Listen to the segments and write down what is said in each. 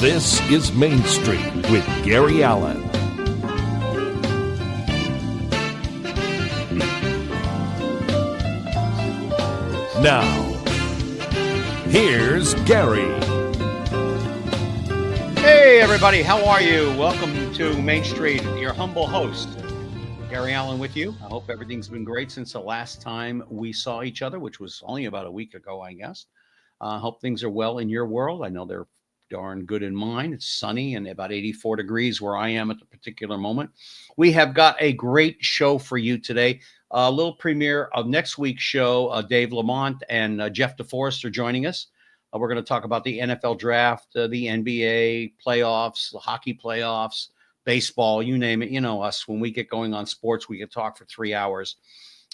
This is Main Street with Gary Allen. Now, here's Gary. Hey, everybody. How are you? Welcome to Main Street, your humble host, Gary Allen with you. I hope everything's been great since the last time we saw each other, which was only about a week ago, I guess. Hope things are well in your world. I know they're darn good in mine. It's sunny and about 84 degrees where I am at the particular moment. We have got a great show for you today. A little premiere of next week's show. Dave Lamont and Jeff DeForest are joining us. We're going to talk about the NFL draft, the NBA playoffs, the hockey playoffs, baseball, you name it. You know us. When we get going on sports, we can talk for 3 hours.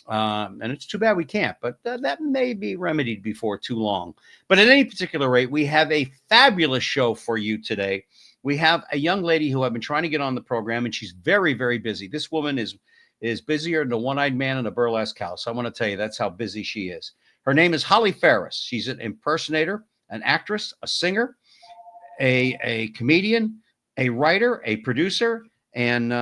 And it's too bad we can't, but that may be remedied before too long. But at any particular rate, we have a fabulous show for you today. We have a young lady who I've been trying to get on the program, and she's very, very busy. This woman is busier than a one-eyed man in a burlesque house. I want to tell you, that's how busy she is. Her name is Holly Faris. She's an impersonator, an actress, a singer, a comedian, a writer, a producer, and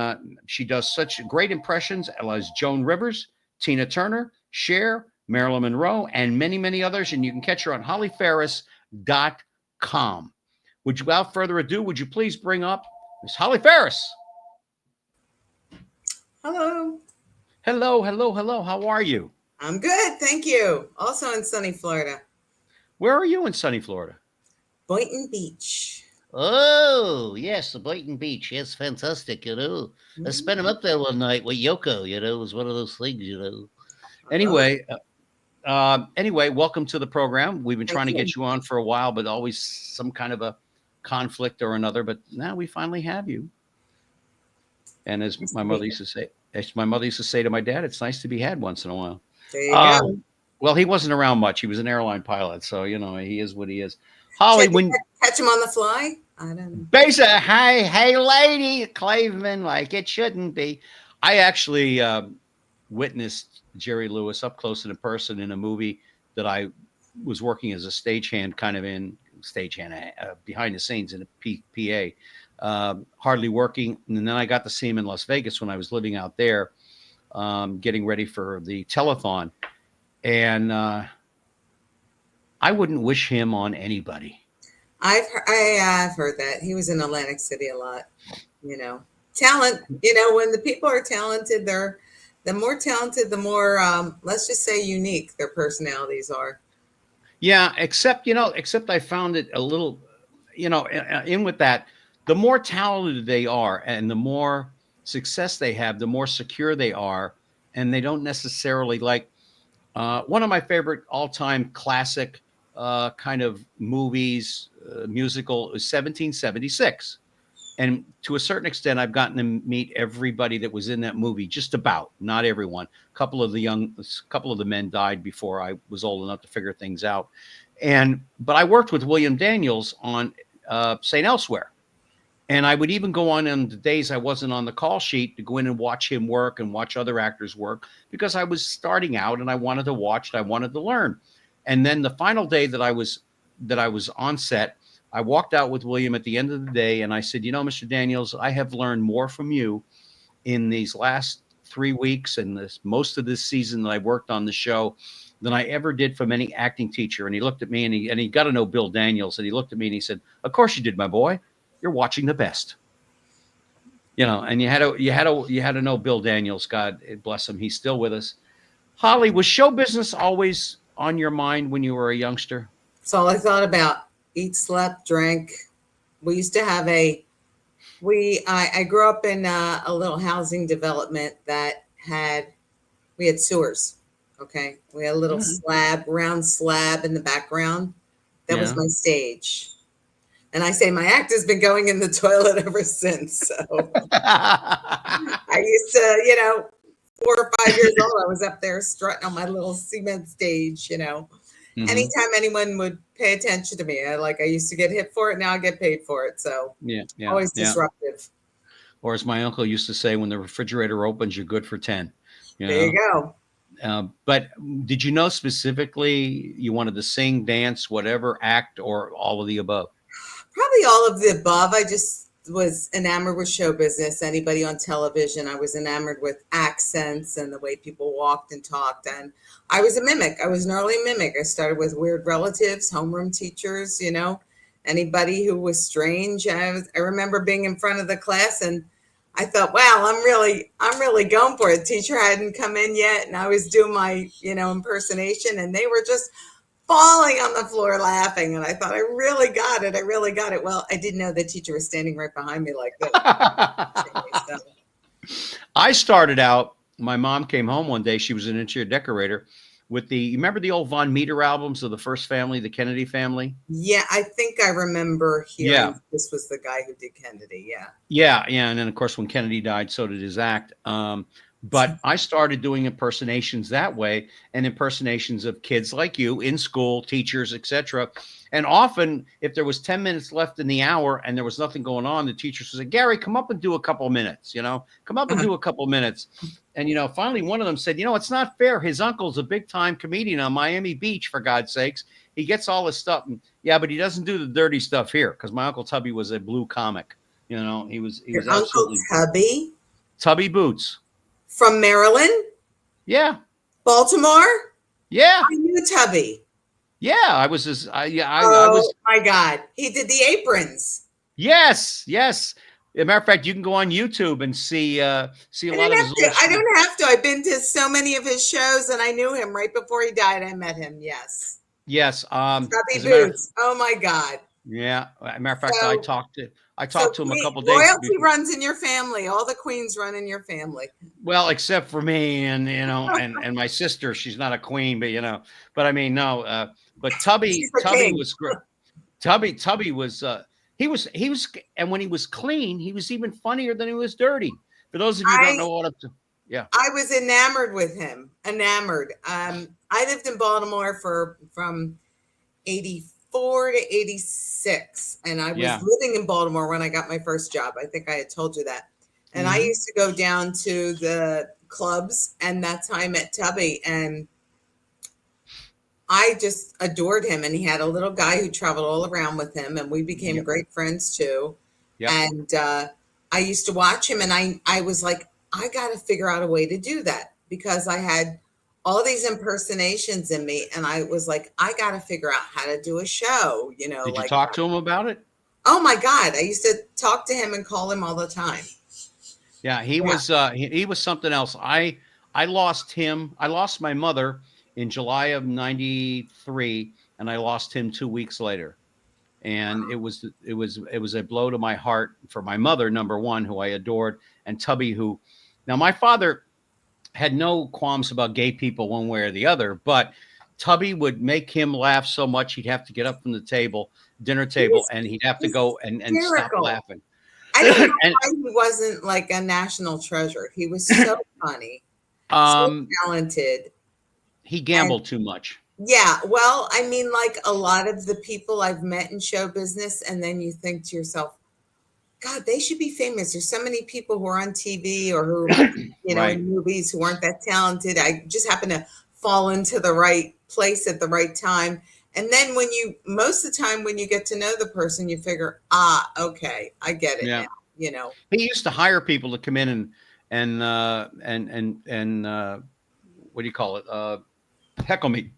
she does such great impressions as Joan Rivers, Tina Turner, Cher, Marilyn Monroe, and many, many others. And you can catch her on hollyfaris.com. Without further ado, would you please bring up Miss Holly Faris? Hello. Hello, hello, hello. How are you? I'm good, thank you. Also in sunny Florida. Where are you in sunny Florida? Boynton Beach. Oh, yes, the Boynton Beach. Yes, fantastic, I spent him up there one night with Yoko, it was one of those things, Anyway, welcome to the program. We've been trying to get you on for a while, but always some kind of a conflict or another. But now we finally have you. And as my mother used to say to my dad, it's nice to be had once in a while. There you go. Well, he wasn't around much. He was an airline pilot, so he is what he is. Holly, when catch him on the fly? I don't know. Basic, hey, lady, Claveman, like it shouldn't be. I actually witnessed Jerry Lewis up close and in person in a movie that I was working as a stagehand, behind the scenes in a PA, hardly working. And then I got to see him in Las Vegas when I was living out there, getting ready for the telethon. And I wouldn't wish him on anybody. I've heard that. He was in Atlantic City a lot. Talent, when the people are talented, the more talented, the more, let's just say unique their personalities are. Yeah, except I found it a little, in with that, the more talented they are and the more success they have, the more secure they are. And they don't necessarily like, one of my favorite all-time classic kind of movies, musical is 1776. And to a certain extent, I've gotten to meet everybody that was in that movie, just about, not everyone. A couple of the men died before I was old enough to figure things out. But I worked with William Daniels on St. Elsewhere. And I would even go on the days I wasn't on the call sheet to go in and watch him work and watch other actors work because I was starting out and I wanted to watch and I wanted to learn. And then the final day that I was on set, I walked out with William at the end of the day and I said, Mr. Daniels, I have learned more from you in these last 3 weeks and most of this season that I worked on the show than I ever did from any acting teacher. And he looked at me and he got to know Bill Daniels and he looked at me and he said, of course you did, my boy. You're watching the best. And you had to know Bill Daniels. God bless him. He's still with us. Holly, was show business always on your mind when you were a youngster? That's all I thought about. Eat, slept, drank. We used to have I grew up in a little housing development that we had sewers. Okay. We had a little round slab in the background. That was my stage. And I say my act has been going in the toilet ever since. So I used to, 4 or 5 years old, I was up there strutting on my little cement stage, Anytime anyone would pay attention to me, I used to get hit for it. Now I get paid for it. So always disruptive. Or as my uncle used to say, when the refrigerator opens, you're good for 10. There you go. But did you know specifically you wanted to sing, dance, whatever, act, or all of the above? Probably all of the above. I just was enamored with show business. Anybody on television, I was enamored with accents and the way people walked and talked. And I was a mimic. I was an early mimic. I started with weird relatives, homeroom teachers, anybody who was strange. I remember being in front of the class and I thought, wow, I'm really going for it. The teacher hadn't come in yet, and I was doing my, impersonation, and they were just falling on the floor laughing. And I thought, I really got it. I really got it. Well, I didn't know the teacher was standing right behind me like this. I started out, my mom came home one day. She was an interior decorator with you remember the old Von Meter albums of the first family, the Kennedy family? Yeah, I think I remember hearing this was the guy who did Kennedy. Yeah. Yeah. And then, of course, when Kennedy died, so did his act. But I started doing impersonations that way, and impersonations of kids like you in school, teachers, etc. And often, if there was 10 minutes left in the hour and there was nothing going on, the teachers would say, Gary, come up and do a couple of minutes, come up and do a couple of minutes. And, finally, one of them said, it's not fair. His uncle's a big time comedian on Miami Beach, for God's sakes. He gets all this stuff. And, yeah, but he doesn't do the dirty stuff here, because my Uncle Tubby was a blue comic. He was Your Uncle Tubby? Tubby Boots. From Maryland? Yeah. Baltimore? Yeah. I knew Tubby. Yeah, I was. I oh was. My God, he did the aprons. Yes. As a matter of fact, you can go on YouTube and see a lot of his. I don't have to. I've been to so many of his shows, and I knew him right before he died. I met him. Yes. Tubby Boots. Oh my God. Yeah. As a matter of fact, I talked to him a couple days. Royalty runs in your family. All the queens run in your family. Well, except for me and and my sister. She's not a queen, but But I mean, no. But Tubby was great. Tubby was. He was, and when he was clean, he was even funnier than he was dirty. For those of you who don't know what I'm saying. Yeah. I was enamored with him. Enamored. I lived in Baltimore from 84 to 86. And I was living in Baltimore when I got my first job. I think I had told you that. And I used to go down to the clubs, and that's how I met Tubby. And I just adored him. And he had a little guy who traveled all around with him, and we became great friends too. Yep. And I used to watch him, and I was like, I got to figure out a way to do that, because I had all these impersonations in me. And I was like, I got to figure out how to do a show, Did you talk to him about it? Oh my God. I used to talk to him and call him all the time. Yeah, he was something else. I lost him. I lost my mother in July of 93, and I lost him 2 weeks later. And it was a blow to my heart for my mother, number one, who I adored, and Tubby, who now my father had no qualms about gay people one way or the other, but Tubby would make him laugh so much he'd have to get up from the dinner table, and he'd have to go and stop laughing. I don't know why he wasn't like a national treasure. He was so funny, so talented. He gambled too much. Yeah, well, I mean, like a lot of the people I've met in show business, and then you think to yourself, God, they should be famous. There's so many people who are on TV or who, right. in movies who aren't that talented. I just happen to fall into the right place at the right time. And then most of the time when you get to know the person, you figure, okay, I get it now, He used to hire people to come in and what do you call it? Heckle me,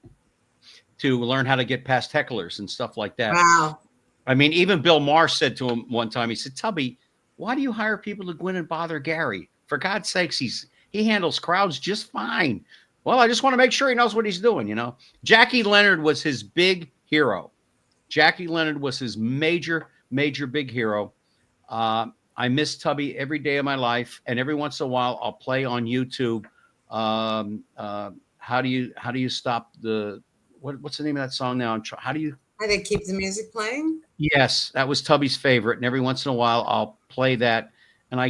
to learn how to get past hecklers and stuff like that. Wow. I mean, even Bill Maher said to him one time, he said, Tubby, why do you hire people to go in and bother Gary? For God's sakes, he handles crowds just fine. Well, I just want to make sure he knows what he's doing, Jackie Leonard was his big hero. Jackie Leonard was his major big hero. I miss Tubby every day of my life, and every once in a while I'll play on YouTube. How do you stop the what's the name of that song now? How do they keep the music playing? Yes, that was Tubby's favorite, and every once in a while I'll play that, and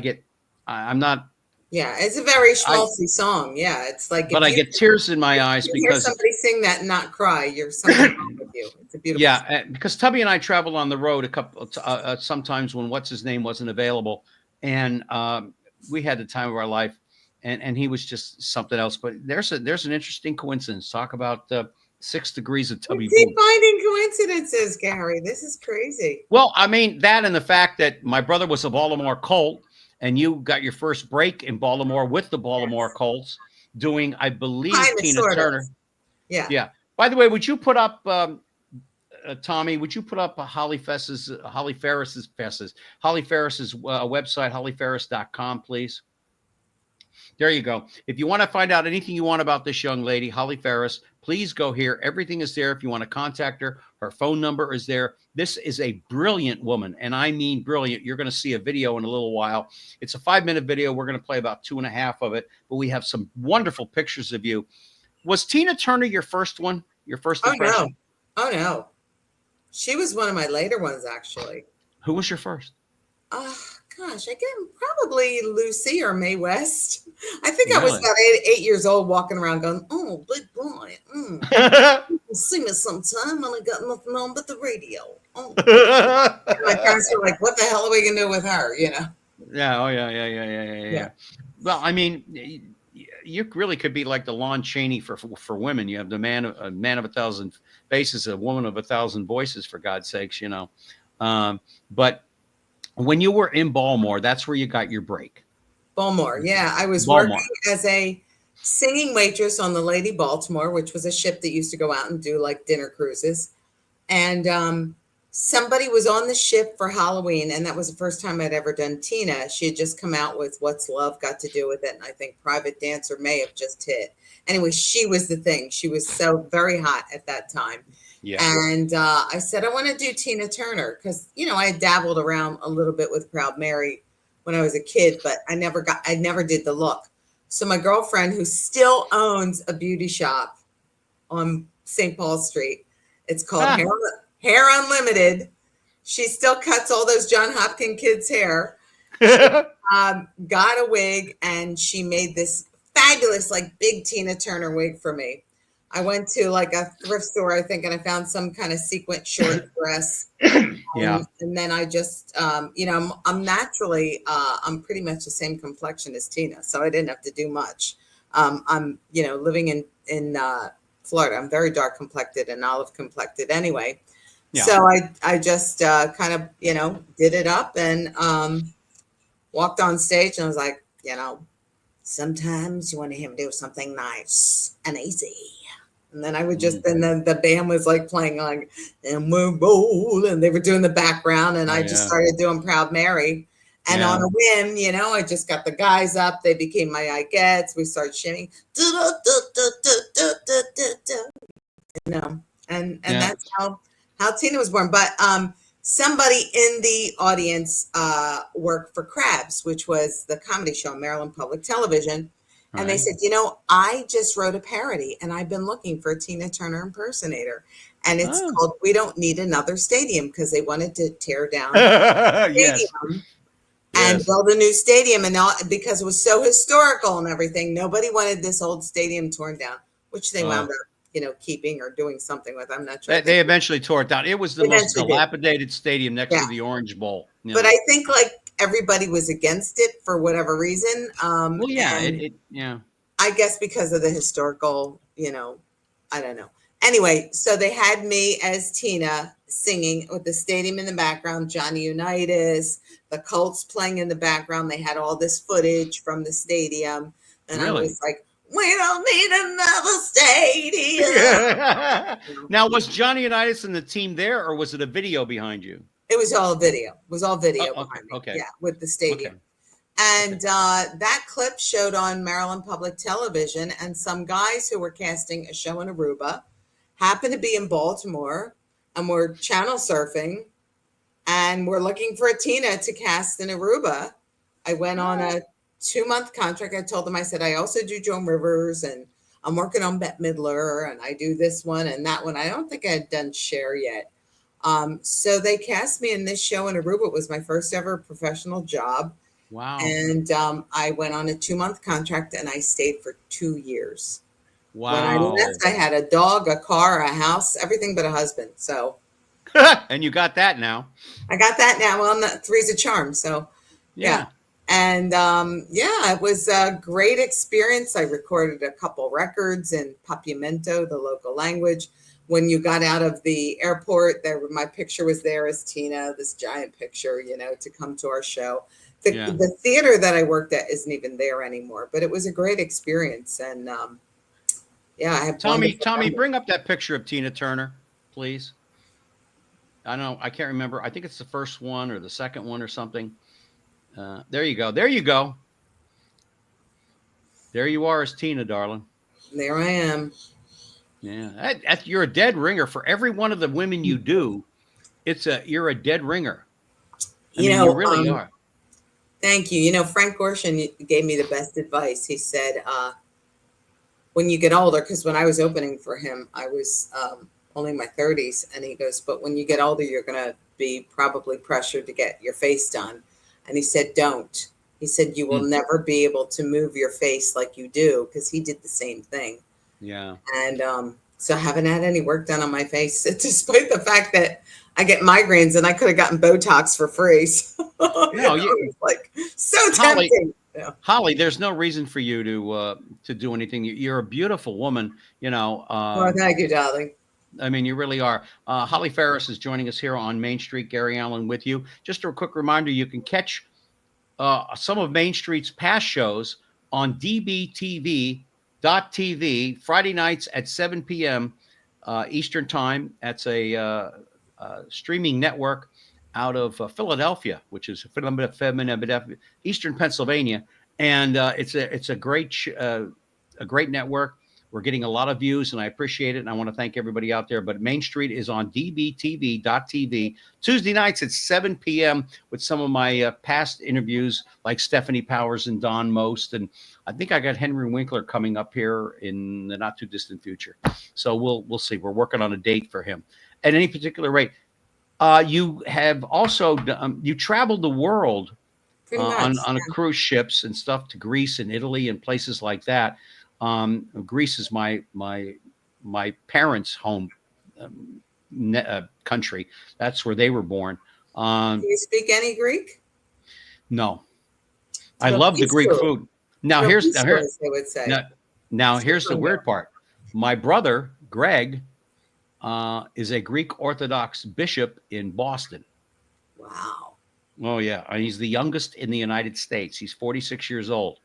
I'm not. Yeah, it's a very schmaltzy song. Yeah, it's like. But I get tears in my eyes because somebody sing that and not cry. You're something wrong with you. It's a beautiful. Yeah, song. Because Tubby and I traveled on the road a couple sometimes when what's his name wasn't available, and we had the time of our life, and he was just something else. But there's an interesting coincidence. Talk about 6 degrees of You tubby keep boot. finding coincidences, Gary. This is crazy. Well, I mean, that and the fact that my brother was a Baltimore Colt and you got your first break in Baltimore with the Baltimore Yes. Colts doing, I believe, Kind of, Tina sort of. Turner. Yeah. Yeah. By the way, would you put up, Tommy, would you put up Holly Faris's website, hollyfaris.com, please? There you go. If you want to find out anything you want about this young lady, Holly Faris, please go here. Everything is there. If you want to contact her, her phone number is there. This is a brilliant woman, and I mean brilliant. You're going to see a video in a little while. It's a 5-minute video. We're going to play about 2.5 of it, but we have some wonderful pictures of you. Was Tina Turner your first one? Your first impression? Oh no. She was one of my later ones, actually. Who was your first? Gosh, I get probably Lucy or Mae West. I think I was Really? about 8 years old, walking around going, "Oh, big boy, sing me sometime." And I got nothing on but the radio. Oh. And my parents were like, "What the hell are we gonna do with her?" You know? Yeah. Oh, yeah. Well, I mean, you really could be like the Lon Chaney for women. You have a man of 1,000 faces, a woman of 1,000 voices, for God's sakes, you know. But when you were in Baltimore, that's where you got your break. Baltimore, yeah. I was Baltimore. working as a singing waitress on the Lady Baltimore, which was a ship that used to go out and do like dinner cruises. And somebody was on the ship for Halloween, and that was the first time I'd ever done Tina. She had just come out with What's Love Got to Do with It, and I think Private Dancer may have just hit. Anyway, she was the thing. She was so very hot at that time. Yeah. And I said, I want to do Tina Turner because, you know, I had dabbled around a little bit with Proud Mary when I was a kid, but I never did the look. So my girlfriend, who still owns a beauty shop on St. Paul Street, it's called Hair Unlimited. She still cuts all those John Hopkins kids' hair. Got a wig, and she made this fabulous, like, big Tina Turner wig for me. I went to like a thrift store, I think, and I found some kind of sequin short dress. Yeah. And then I just, you know, I'm naturally, I'm pretty much the same complexion as Tina, so I didn't have to do much. I'm, you know, living in Florida. I'm very dark complected and olive complected anyway. Yeah. So I just kind of, you know, did it up and walked on stage, and I was like, you know, sometimes you want to hear me do something nice and easy. And then I would just, and then the band was like playing like, and we're bold, and they were doing the background, and I just started doing Proud Mary. And on a whim, you know, I just got the guys up. They became my I-Gets. We started shimming, you know, and that's how Tina was born. But somebody in the audience worked for Crabs, which was the comedy show on Maryland Public Television. And they said, you know, I just wrote a parody, and I've been looking for a Tina Turner impersonator. And it's called We Don't Need Another Stadium, because they wanted to tear down the stadium and build a new stadium. And all, because it was so historical and everything, nobody wanted this old stadium torn down, which they wound up, you know, keeping or doing something with. I'm not sure. They eventually tore it down. It was the most dilapidated stadium next to the Orange Bowl. You know? But I think like everybody was against it for whatever reason. Well, yeah, I guess because of the historical, you know, I don't know. Anyway, so they had me as Tina singing with the stadium in the background, Johnny Unitas, the Colts playing in the background. They had all this footage from the stadium. And I was like, we don't need another stadium. Now, was Johnny Unitas and the team there, or was it a video behind you? It was all video. It was all video behind me. Okay. Yeah, with the stadium. And that clip showed on Maryland Public Television, and some guys who were casting a show in Aruba happened to be in Baltimore, and were channel surfing, and we're looking for a Tina to cast in Aruba. I went on a 2-month contract. I told them, I said, I also do Joan Rivers, and I'm working on Bette Midler, and I do this one and that one. I don't think I had done Cher yet. So they cast me in this show in Aruba. It was my first ever professional job. Wow. And I went on a 2-month contract, and I stayed for 2 years. Wow. When I left, I had a dog, a car, a house, everything but a husband. So. And you got that now. I got that now. Well, three's a charm. So yeah. And yeah, it was a great experience. I recorded a couple records in Papiamento, the local language. When you got out of the airport, my picture was there as Tina, this giant picture, to come to our show. The theater that I worked at isn't even there anymore, but it was a great experience. And yeah, I have Tommy, bring up that picture of Tina Turner, please. I can't remember. I think it's the first one or the second one or something. There you go. There you go. There you are as Tina, darling. There I am. Yeah, you're a dead ringer for every one of the women you do. You're a dead ringer. You really are. Thank you. Frank Gorshin gave me the best advice. He said, when you get older, because when I was opening for him, I was only in my 30s, and he goes, but when you get older, you're going to be probably pressured to get your face done. And he said, don't. He said, you will never be able to move your face like you do, because he did the same thing. Yeah. And so I haven't had any work done on my face, despite the fact that I get migraines and I could have gotten Botox for free. So, it's like so tempting. Holly, there's no reason for you to do anything. You're a beautiful woman, Well, thank you, darling. You really are. Holly Faris is joining us here on Main Street. Gary Allen with you. Just a quick reminder, you can catch some of Main Street's past shows on dbtv.tv Friday nights at 7 p.m. Eastern Time. That's a streaming network out of Philadelphia, which is Eastern Pennsylvania. And it's a great network. We're getting a lot of views, and I appreciate it. And I want to thank everybody out there. But Main Street is on dbtv.tv Tuesday nights at 7 p.m. with some of my past interviews, like Stephanie Powers and Don Most. And I think I got Henry Winkler coming up here in the not too distant future. So we'll see. We're working on a date for him. At any particular rate, you have also you traveled the world on cruise ships and stuff to Greece and Italy and places like that. Greece is my parents' home country. That's where they were born. Do you speak any Greek? No, I love the Greek food. Now here's they would say. Now here's the weird part. My brother Greg is a Greek Orthodox bishop in Boston. Wow. Oh yeah, he's the youngest in the United States. He's 46 years old.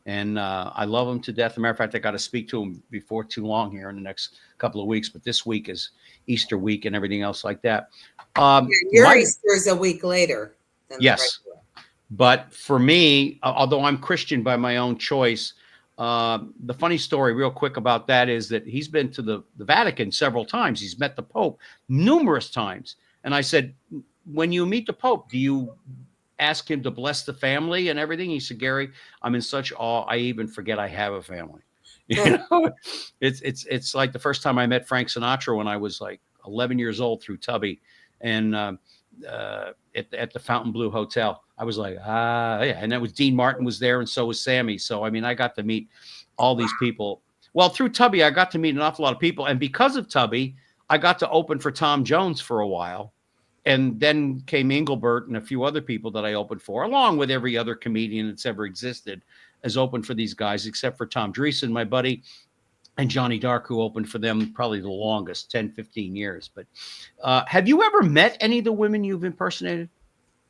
And I love him to death. As a matter of fact, I got to speak to him before too long here in the next couple of weeks. But this week is Easter week and everything else like that. Your Easter is a week later than yes. The regular. But for me, although I'm Christian by my own choice, the funny story real quick about that is that he's been to the Vatican several times. He's met the Pope numerous times. And I said, when you meet the Pope, do you ask him to bless the family and everything? He said, Gary, I'm in such awe, I even forget I have a family. It's like the first time I met Frank Sinatra when I was like 11 years old through Tubby, and at the Fontainebleau Hotel. I was like, yeah, and that was Dean Martin was there, and so was Sammy. So I got to meet all these people. Well, through Tubby, I got to meet an awful lot of people, and because of Tubby, I got to open for Tom Jones for a while. And then came Engelbert and a few other people that I opened for, along with every other comedian that's ever existed, as opened for these guys, except for Tom Dreesen, my buddy, and Johnny Dark, who opened for them probably the longest, 10, 15 years. But have you ever met any of the women you've impersonated?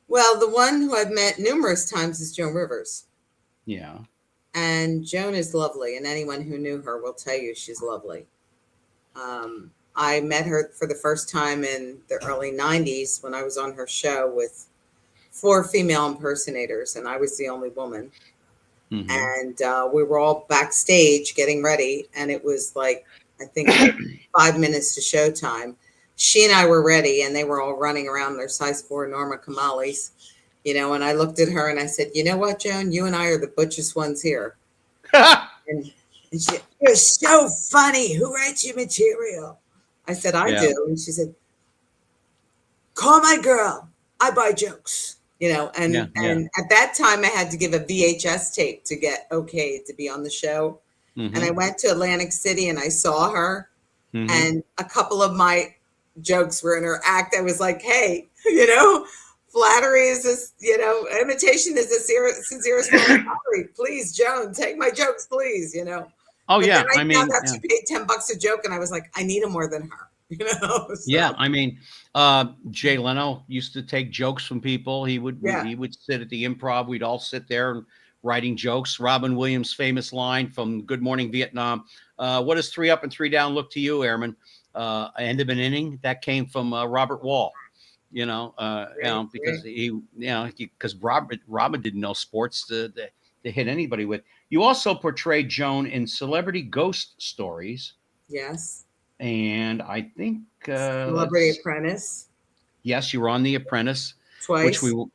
Well, the one who I've met numerous times is Joan Rivers. Yeah. And Joan is lovely, and anyone who knew her will tell you she's lovely. I met her for the first time in the early 90s when I was on her show with 4 female impersonators, and I was the only woman. Mm-hmm. And we were all backstage getting ready, and it was like, I think 5 minutes to showtime. She and I were ready, and they were all running around their size 4 Norma Kamalis, and I looked at her and I said, you know what, Joan, you and I are the butchest ones here. and she, you're so funny. Who writes your material? I said, I do. And she said, call my girl. I buy jokes, and at that time I had to give a VHS tape to get okay to be on the show. Mm-hmm. And I went to Atlantic City and I saw her, and a couple of my jokes were in her act. I was like, hey, Flattery is this, imitation is the sincerest form of flattery. Please, Joan, take my jokes, please, Oh But yeah, then I I found mean, out yeah. she paid $10 a joke, and I was like, I need him more than her, Yeah, So I mean, Jay Leno used to take jokes from people. yeah, He would sit at the Improv. We'd all sit there and writing jokes. Robin Williams' famous line from Good Morning Vietnam: "What does 3 up and 3 down look to you, Airman?" End of an inning. That came from Robert Wall. right, Because right. because Robin didn't know sports to hit anybody with. You also portrayed Joan in Celebrity Ghost Stories, Yes. and I think Celebrity let's Apprentice yes, you were on The Apprentice, which we twice. will.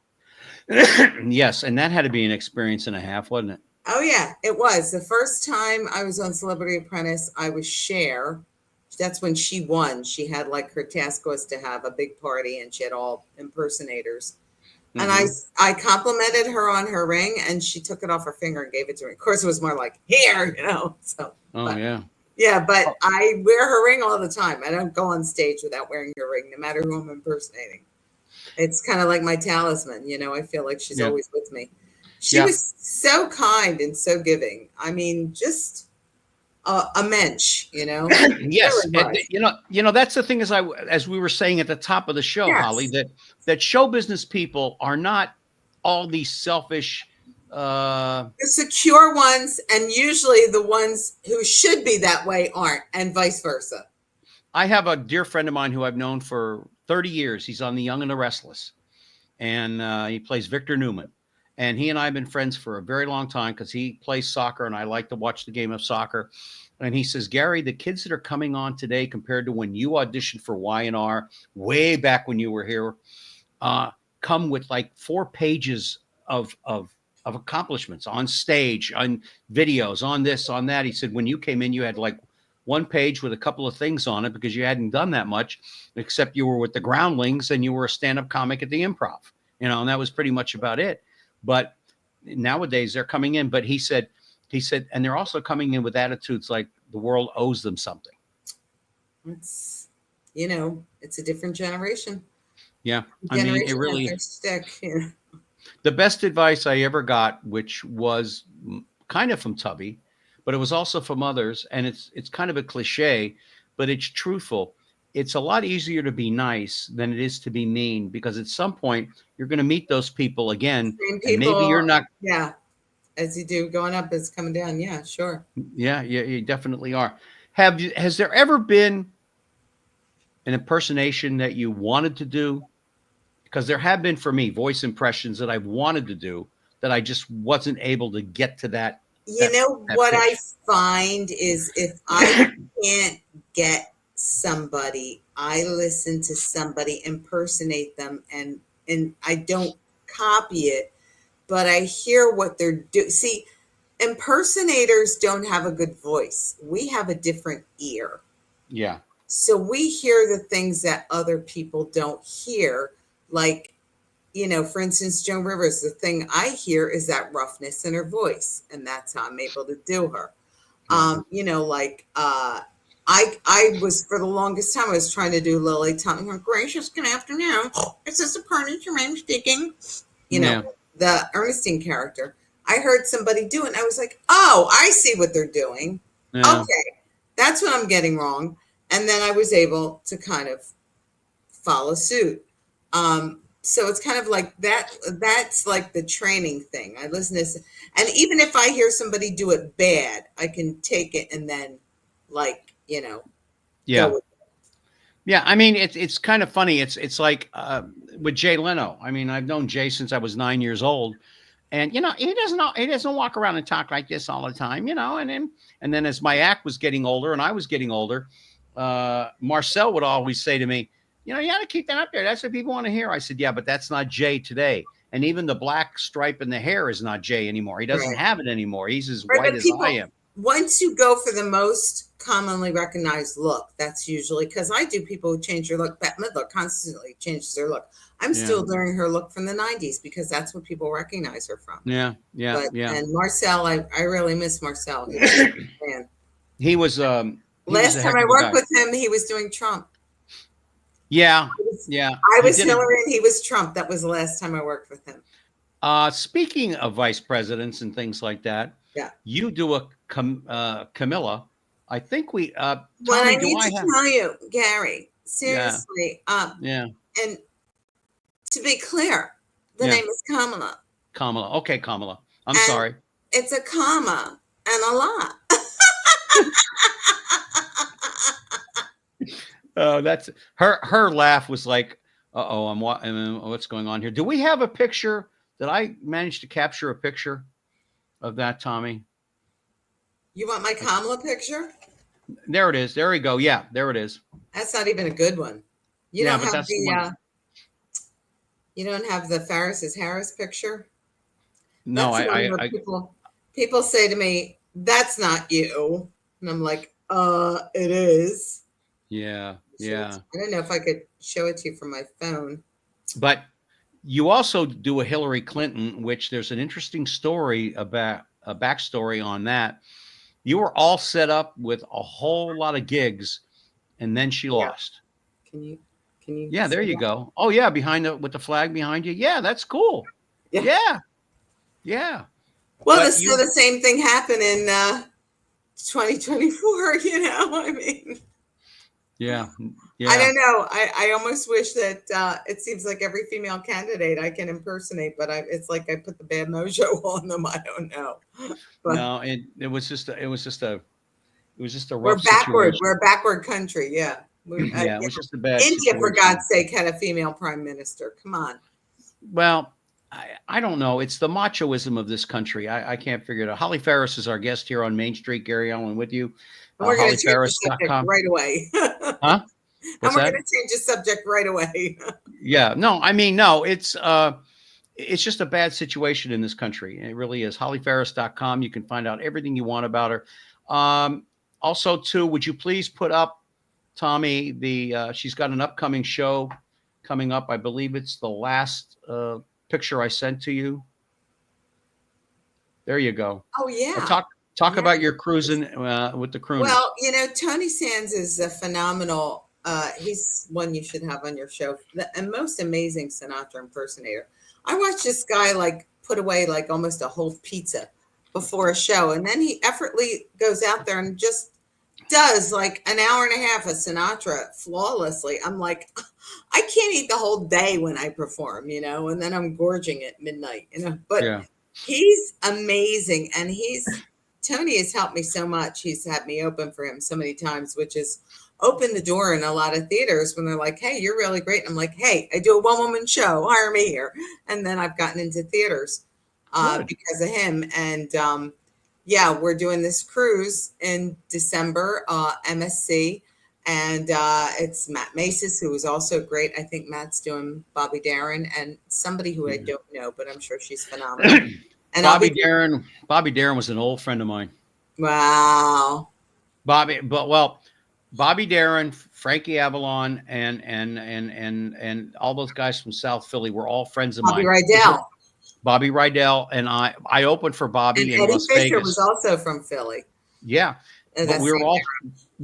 Yes, and that had to be an experience and a half, wasn't it? Oh yeah, it was. The first time I was on Celebrity Apprentice, I was Cher. That's when she won. She had like her task was to have a big party and she had all impersonators. And I Hmm. I complimented her on her ring and she took it off her finger and gave it to me. Of course it was more like here. So Oh but yeah. yeah, but Oh, I wear her ring all the time. I don't go on stage without wearing her ring, no matter who I'm impersonating. It's kind of like my talisman, I feel like she's yeah, always with me. She yeah. was so kind and so giving. I mean, just a mensch, Yes, really and was. that's the thing. As we were saying at the top of the show, Holly, Yes. that show business people are not all these selfish. The secure ones, and usually the ones who should be that way aren't, and vice versa. I have a dear friend of mine who I've known for 30 years. He's on The Young and the Restless, and he plays Victor Newman. And he and I have been friends for a very long time because he plays soccer, and I like to watch the game of soccer. And he says, Gary, the kids that are coming on today compared to when you auditioned for Y&R way back when you were here, uh, come with like 4 pages of accomplishments on stage, on videos, on this, on that. He said, when you came in, you had like 1 page with a couple of things on it because you hadn't done that much, except you were with the Groundlings and you were a stand-up comic at the Improv, and that was pretty much about it. But nowadays they're coming in. But he said, and they're also coming in with attitudes like the world owes them something. It's, it's a different generation. Yeah, I mean, it Generation has really their stick. the best advice I ever got, which was kind of from Tubby, but it was also from others, and it's kind of a cliche, but it's truthful. It's a lot easier to be nice than it is to be mean because at some point you're going to meet those people again, Same and maybe people, you're not. yeah, as you do going up is coming down. Yeah, sure. Yeah, you definitely are. Has there ever been an impersonation that you wanted to do? Because there have been for me voice impressions that I've wanted to do that I just wasn't able to get to You that know that what I pitch. find is if I can't get somebody, I listen to somebody impersonate them and I don't copy it, but I hear what they're doing. See, impersonators don't have a good voice. We have a different ear. Yeah, So we hear the things that other people don't hear. Like, for instance, Joan Rivers, the thing I hear is that roughness in her voice, and that's how I'm able to do her. yeah, I was for the longest time I was trying to do Lily Tomlin. Gracious, good afternoon. Is this a partner's your name speaking? You know, yeah, the Ernestine character. I heard somebody do it, and I was like, oh, I see what they're doing. yeah, Okay, that's what I'm getting wrong. And then I was able to kind of follow suit. So it's kind of like that. That's like the training thing. I listen to, and even if I hear somebody do it bad, I can take it and then, like, go yeah. with Yeah, I mean, it's kind of funny. It's like with Jay Leno. I mean, I've known Jay since I was 9 years old, and he doesn't walk around and talk like this all the time, and then as my act was getting older and I was getting older, Marcel would always say to me, you got to keep that up there. That's what people want to hear. I said, yeah, but that's not Jay today. And even the black stripe in the hair is not Jay anymore. He it. doesn't Right. have it anymore. He's as Right. white But as I people, am. once you go for the most commonly recognized look, that's usually because I do people who change their look. Bette Midler constantly changes their look. I'm Yeah, still doing her look from the 90s because that's what people recognize her from. yeah, yeah, But, yeah. and Marcel, I really miss Marcel. He was a fan. He was he was Last a time heck I of a worked guy. with him, he was doing Trump. Yeah, yeah. I He was did Hillary and he was Trump. That was the last time I worked with him. speaking of vice presidents and things like that, Yeah. you do a Camilla. I think we What I Tommy, do need I to have tell you, Gary, yeah, seriously, yeah, and to be clear, the yeah. name is Kamala. Kamala. Okay, Kamala. I'm And sorry. it's a comma and a lot. Oh, that's her laugh was like, uh-oh, what's going on here? Do we have a picture? Did I manage to capture a picture of that, Tommy? You want my Kamala picture? There it is. There we go. Yeah, there it is. That's not even a good one. You Yeah, don't but have that's the one. you don't have the Faris Harris picture. No, That's the one where people say to me, "That's not you," and I'm like, it is." yeah, yeah. I don't know if I could show it to you from my phone. But you also do a Hillary Clinton, which there's an interesting story about a backstory on that. You were all set up with a whole lot of gigs, and then she lost. Can you? Yeah, there see you that? go. Oh yeah, with the flag behind you. Yeah, that's cool. Yeah. Yeah, yeah. Well, But the same thing happened in 2024. You know, I mean, yeah, I yeah. don't know. I almost wish that it seems like every female candidate I can impersonate, but it's like I put the bad mojo on them. I don't know. But No, it was just a we're rough backward. situation. We're a backward country. Yeah. Yeah, it was just a bad India, for situation. God's sake, had a female prime minister. Come on. Well, I don't know. It's the machoism of this country. I can't figure it out. Holly Faris is our guest here on Main Street. Gary Allen with you. And we're going to change the subject HollyFaris.com. right away. Huh? And What's we're that? going to change the subject right away. Yeah. No, I mean, no, it's just a bad situation in this country. It really is. HollyFaris.com. You can find out everything you want about her. Also, too, would you please put up, Tommy, she's got an upcoming show coming up. I believe it's the last picture I sent to you. There you go. Oh, yeah. Talk about your cruising with the crooners. Well, you know, Tony Sands is a phenomenal. He's one you should have on your show. The most amazing Sinatra impersonator. I watched this guy like put away like almost a whole pizza before a show, and then he effortlessly goes out there and just does like an hour and a half of Sinatra flawlessly. I'm like, I can't eat the whole day when I perform, you know, and then I'm gorging at midnight, you know. But yeah. He's amazing, and Tony has helped me so much. He's had me open for him so many times, which is open the door in a lot of theaters when they're like, "Hey, you're really great." And I'm like, "Hey, I do a one-woman show. Hire me here." And then I've gotten into theaters because of him. And yeah, we're doing this cruise in December, MSC, and it's Matt Macis, who is also great. I think Matt's doing Bobby Darin and somebody who I don't know, but I'm sure she's phenomenal. And Bobby Darin was an old friend of mine. Wow. Bobby Darin, Frankie Avalon, and all those guys from South Philly were all friends of mine. Bobby Rydell and I opened for Bobby in Las Vegas. Fisher was also from Philly. Yeah, but we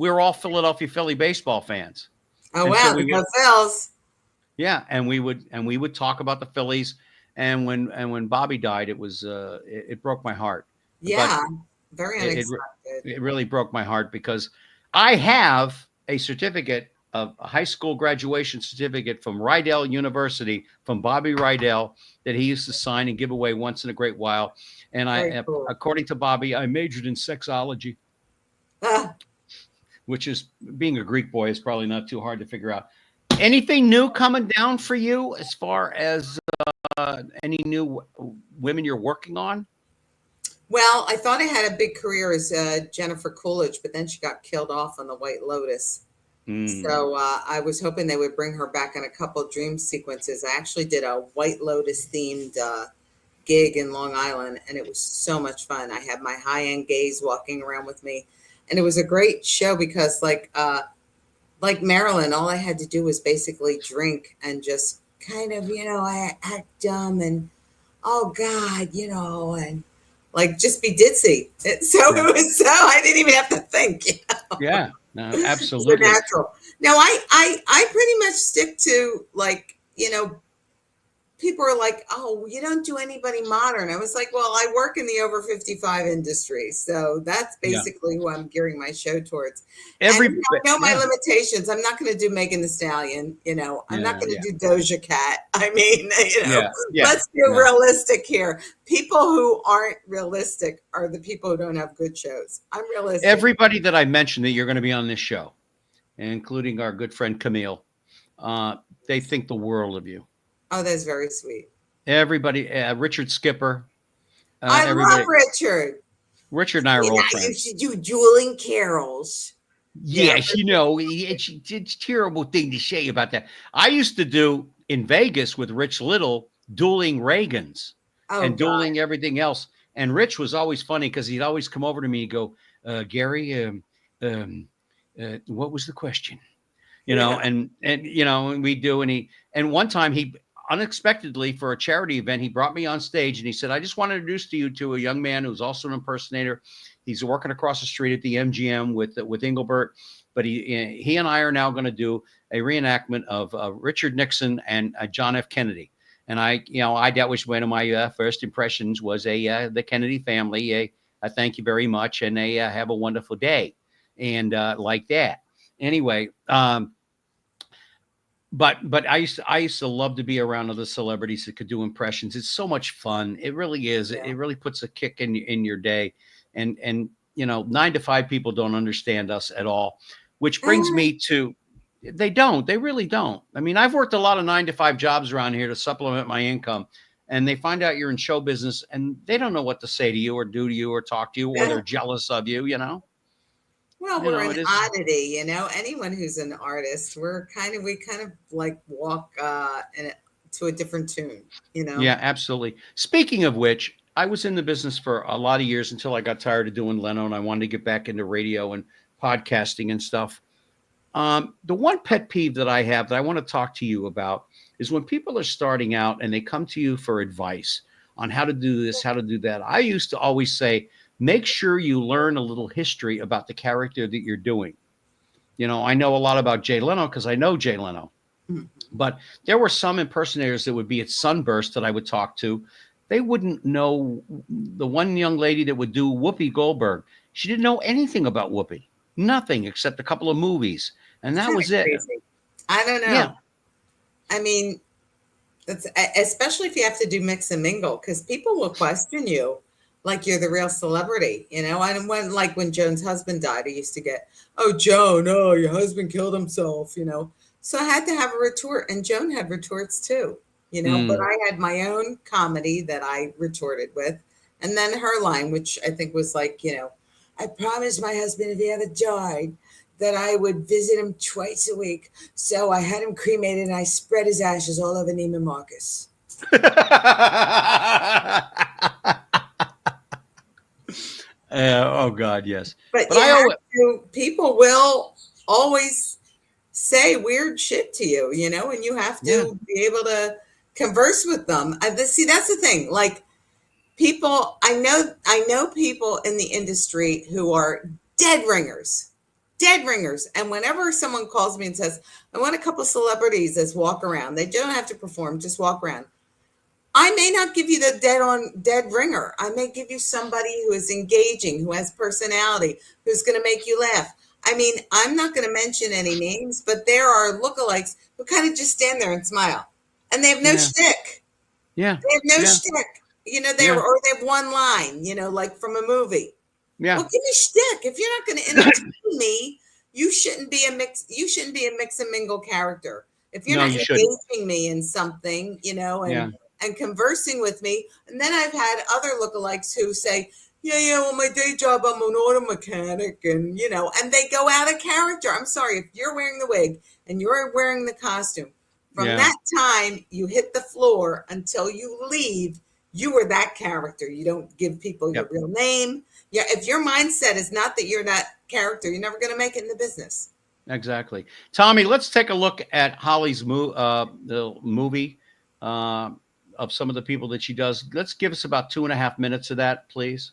were all Philadelphia Philly baseball fans. Oh wow, the Phils. Yeah, and we would talk about the Phillies. And when Bobby died, it broke my heart. Yeah, very unexpected. It really broke my heart because I have a certificate, a high school graduation certificate from Rydell University, from Bobby Rydell, that he used to sign and give away once in a great while. And according to Bobby, I majored in sexology, which is, being a Greek boy, is probably not too hard to figure out. Anything new coming down for you as far as any new women you're working on? Well, I thought I had a big career as Jennifer Coolidge, but then she got killed off on the White Lotus. So I was hoping they would bring her back in a couple of dream sequences. I actually did a White Lotus themed gig in Long Island, and it was so much fun. I had my high-end gays walking around with me, and it was a great show because like Marilyn, all I had to do was basically drink and just kind of, you know, I act dumb and, oh God, you know, and like just be ditzy. So I didn't even have to think. You know? No, It's a absolutely. natural. Now, I pretty much stick to like, people are like, oh, you don't do anybody modern. I was like, well, I work in the over 55 industry. So that's Yeah. basically who I'm gearing my show towards. And Every I know my yeah. limitations. I'm not going to do Megan Thee Stallion. I'm not Yeah. going to Yeah. do Doja Cat. I mean, Yeah. Yeah. let's be Yeah. realistic here. People who aren't realistic are the people who don't have good shows. I'm realistic. Everybody that I mentioned that you're going to be on this show, including our good friend Camille, uh, they think the world of you. Oh, that's very sweet. Everybody, Richard Skipper, I love everybody. Richard. Richard and I are You old know, you friends. should do dueling carols. Yeah. Yes, it's a terrible thing to say about that. I used to do in Vegas with Rich Little dueling Reagans Oh and God. dueling everything else. And Rich was always funny because he'd always come over to me and go, Gary, what was the question? Yeah. And we do, and one time he unexpectedly for a charity event, he brought me on stage and he said, I just want to introduce you to a young man who's also an impersonator. He's working across the street at the MGM with Engelbert, but he and I are now going to do a reenactment of Richard Nixon and John F. Kennedy. And that was one of my first impressions was the Kennedy family. I thank you very much, and have a wonderful day, and like that. Anyway, but I used to love to be around other celebrities that could do impressions. It's so much fun. It really is. Yeah. It really puts a kick in your day. And 9 to 5 people don't understand us at all, which brings me to they don't. They really don't. I mean, I've worked a lot of 9 to 5 jobs around here to supplement my income. And they find out you're in show business and they don't know what to say to you or do to you or talk to you, or Yeah. they're jealous of you. Well, You we're know, an it is. oddity, anyone who's an artist, we kind of like walk to a different tune. Yeah, absolutely. Speaking of which, I was in the business for a lot of years until I got tired of doing Leno and I wanted to get back into radio and podcasting and stuff. The one pet peeve that I have that I want to talk to you about is when people are starting out and they come to you for advice on how to do this, how to do that. I used to always say, make sure you learn a little history about the character that you're doing. I know a lot about Jay Leno because I know Jay Leno. Mhm. But there were some impersonators that would be at Sunburst that I would talk to. They wouldn't know the one young lady that would do Whoopi Goldberg. She didn't know anything about Whoopi, nothing except a couple of movies. And It's that kind was of it. crazy. I don't Yeah. know. I mean, that's especially if you have to do mix and mingle, because people will question you like you're the real celebrity. And when Joan's husband died, I used to get, oh, Joan, oh, your husband killed himself. So I had to have a retort, and Joan had retorts too. But Mm. I had my own comedy that I retorted with, and then her line, which I think was like, I promised my husband if he ever died that I would visit him twice a week. So I had him cremated and I spread his ashes all over Neiman Marcus. Oh God, yes. But people will always say weird shit to you, and you have Yeah. to be able to converse with them. See, that's the thing. Like people, I know people in the industry who are dead ringers. And whenever someone calls me and says, I want a couple celebrities as walk around, they don't have to perform, just walk around. I may not give you the dead ringer. I may give you somebody who is engaging, who has personality, who's going to make you laugh. I mean, I'm not going to mention any names, but there are lookalikes who kind of just stand there and smile, and they have no Yeah. shtick. Yeah. They have no Yeah. shtick. Yeah. Or they have one line, like from a movie. Yeah. Well, give me shtick. If you're not going to entertain me, you shouldn't be a mix. You shouldn't be a mix and mingle character. If you're No, not you shouldn't. engaging me in something, and Yeah. and conversing with me. And then I've had other lookalikes who say, yeah, well, my day job, I'm an auto mechanic. And, and they go out of character. I'm sorry, if you're wearing the wig and you're wearing the costume, from Yeah. that time you hit the floor until you leave, you were that character. You don't give people your Yep. real name. Yeah, if your mindset is not that you're that character, you're never going to make it in the business. Exactly. Tommy, let's take a look at Holly's the movie of some of the people that she does. Let's give us about 2.5 minutes of that, please.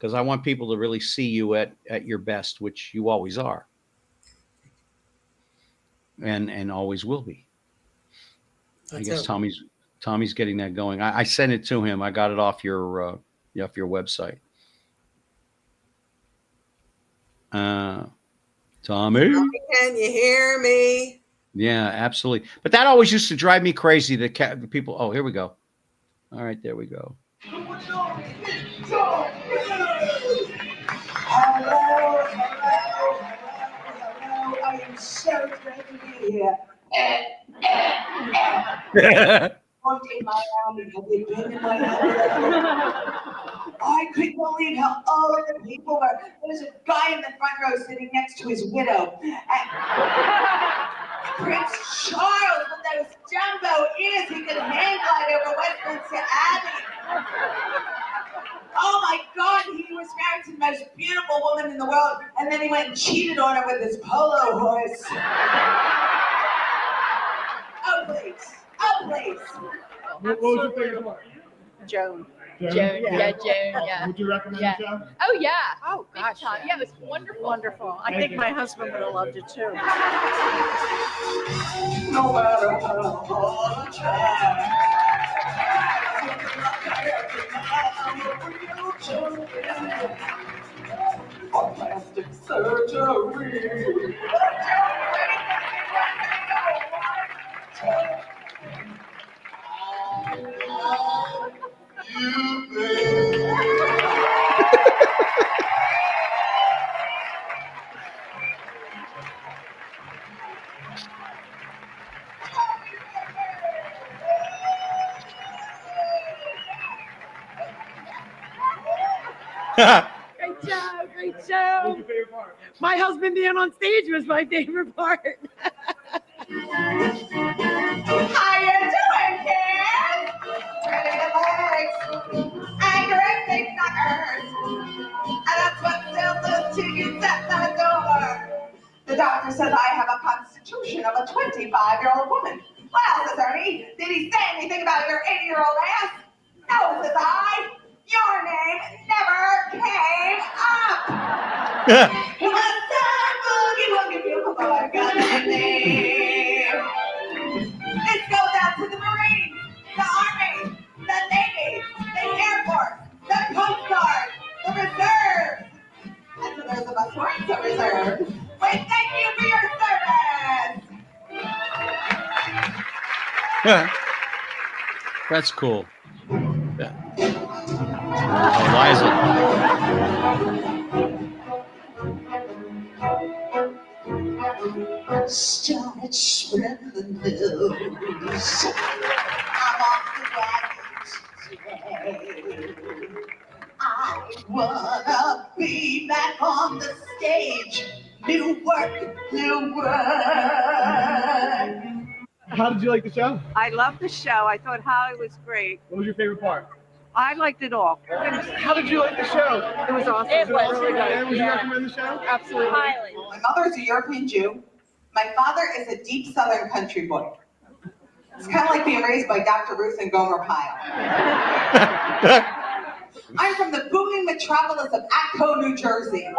because I want people to really see you at your best, which you always are, and always will be. I guess Tommy's getting that going. I sent it to him. I got it off your website. Tommy, Can you hear me? yeah, absolutely. But that always used to drive me crazy. The people. Oh, here we go. All right, there we go. Hello, I am so glad to be here. What in Miami? Have you been in Miami? I couldn't believe how all of the people were. There's a guy in the front row sitting next to his widow. Prince Charles with those jumbo ears, he could hang glide over Westminster Abbey. Oh my God, he was married to the most beautiful woman in the world, and then he went and cheated on her with his polo horse. Oh please, oh please. What was your favorite part? Joan. Joan? Joan, yeah, Would you recommend Yeah. the show? Oh yeah. Oh Big gosh, time. Yeah, it was wonderful. wonderful. I Thank think you. my husband would have loved it too. No matter how hard I try. For plastic surgery. Great show, great What was show. your favorite part? My husband being on stage was my favorite part. How you doing, kids? Turning the legs and great big knockers. And that's what sells those tickets at the door. The doctor says I have a constitution of a 25-year-old woman. Well, says Ernie, did he say anything about your 80-year-old ass? No, says I. Your name never came up. What's that boogie woogie beautiful boy got a name? This goes out to the Marines, the Army, the Navy, the Air Force, the Coast Guard, the Reserve, and to those of us who aren't so reserved, we thank you for your service. That's cool. Yeah. Eliza. Start spreading the news. I'm off the wagon today. I wanna be back on the stage. New work, new work. How did you like the show? I love the show. I thought Holly was great. What was your favorite part? I liked it all. How did you like the show? It was awesome. It was really great. And would you Yeah. recommend the show? Absolutely. Highly. My mother is a European Jew. My father is a deep Southern country boy. It's kind of like being raised by Dr. Ruth and Gomer Pyle. I'm from the booming metropolis of Atco, New Jersey.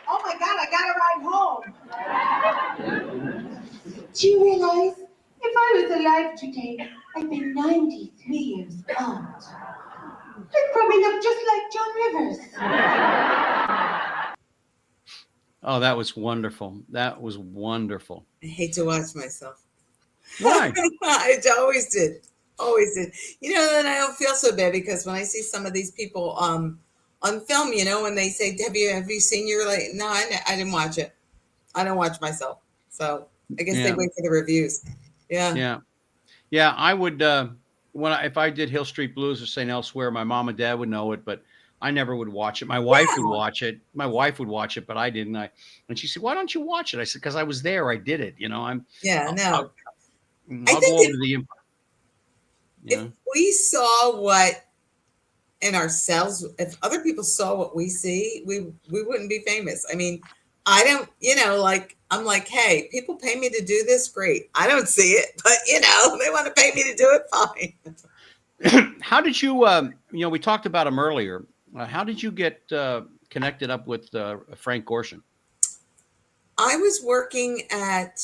Oh my God, I gotta ride home. Do you realize if I was alive today, I'd be 93 years old? I'd probably look just like Joan Rivers. Oh, that was wonderful. That was wonderful. I hate to watch myself. Why? I always did. Always did. You know, then I don't feel so bad because when I see some of these people on film, you know, when they say, have you seen your, like, no, I didn't watch it. I don't watch myself. So I guess they Yeah. wait for the reviews. Yeah. Yeah. I would, if I did Hill Street Blues or St. Elsewhere, my mom and dad would know it, but I never would watch it. My wife would watch it. But I didn't. And she said, "Why don't you watch it?" I said, "Because I was there. I did it. You know, I'll No. go think over to the Empire. If we saw what in ourselves, if other people saw what we see, we wouldn't be famous. I mean, I don't, you know, like I'm like, hey, people pay me to do this, great. I don't see it, but they want to pay me to do it, fine. How did you, we talked about him earlier. How did you get connected up with Frank Gorshin? I was working at